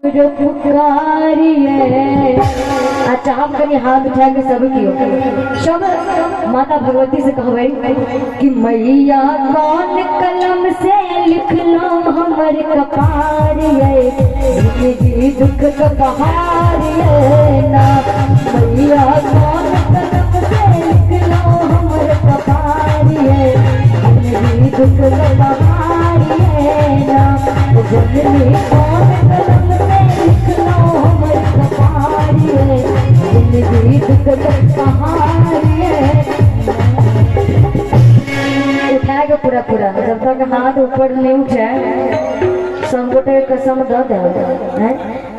जो पुकारिए अच्छा आप कहीं हाथ उठा के सब कियो सब माता भगवती से कहवे कि मैया कौन कलम से लिख लो हमर कपारिए जिंदगी दुख का बहारिए ना मैया कौन कलम से लिख लो हमर कपारिए जिंदगी दुख का बहारिए ना जननी कौन कलम उठाएगा पूरा पूरा जब तक हाथ ऊपर नहीं उठे संगोटे कसम दो दे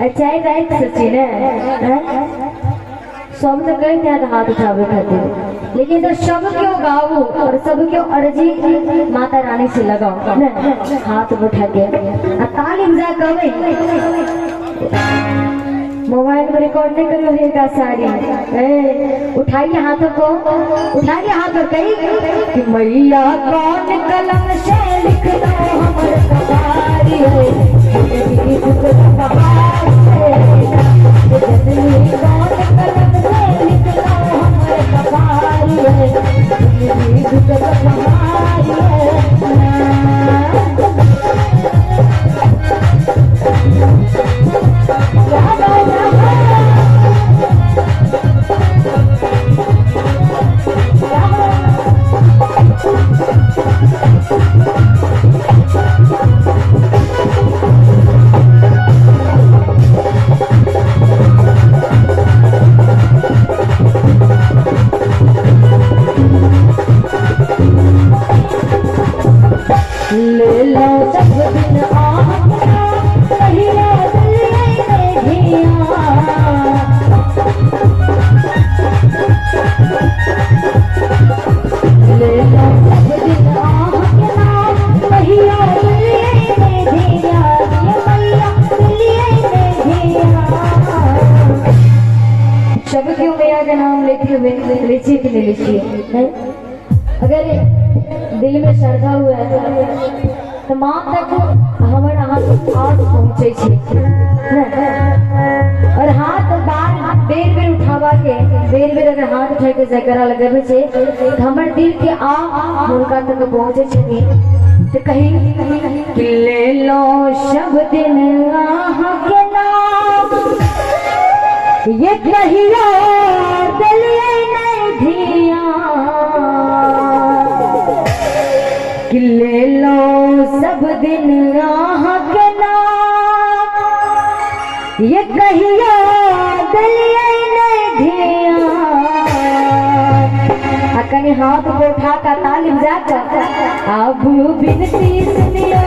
अच्छा राइट सचिन है सब तो कहीं थे हाथ उठावे खातिर लेकिन तो सब क्यों गाओ और सब क्यों अर्जी माता रानी से लगाओ हाथ उठा के तालीम जा कवे मोबाइल में रिकॉर्ड नहीं कर रहेगा सारी उठाइए हाथों को उठाइए हाथ और कही कि मैया कौन कलम से लिख दो हमर कबारी है जिंदगी दुख का बहार है जननी कौन कलम से लिख दो हमर कबारी है जिंदगी दुख का बहार है ले लो सब दिन सब क्यों मैया का नाम लेते हुए लिखिए कि नहीं लिखिए अगर दिल में श्रद्धा हुआ है तो माँ तक हमारा हाथ पहुँचे और हाथ बार बेर बेर उठावा के बेर बेर अगर हाथ उठा के जयकारा लगावे छे तो हमारे दिल के उनका तक पहुँचे छे तो कहीं कि ले लो शब दिन आह के नाम ये कहियो दिल नहीं धिया कि ले लो सब दिन आह के नाम ये कहियो दिल नहीं धिया कहीं हाथ को उठा कर तालीम जाकर अब बिनती सुनियो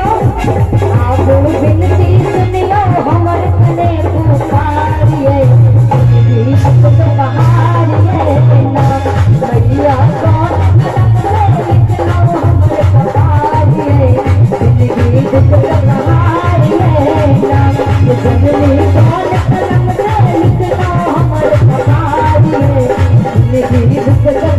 अब बिनती सुनियो हमर कने पुकारिए तो बहारिए ना मैया कौन कलम से लिख लो हमर कपारिए जिंदगी दुख का बहारिए ना जननी कौन कलम से लिख लो हमर कपारिए जिंदगी दुख का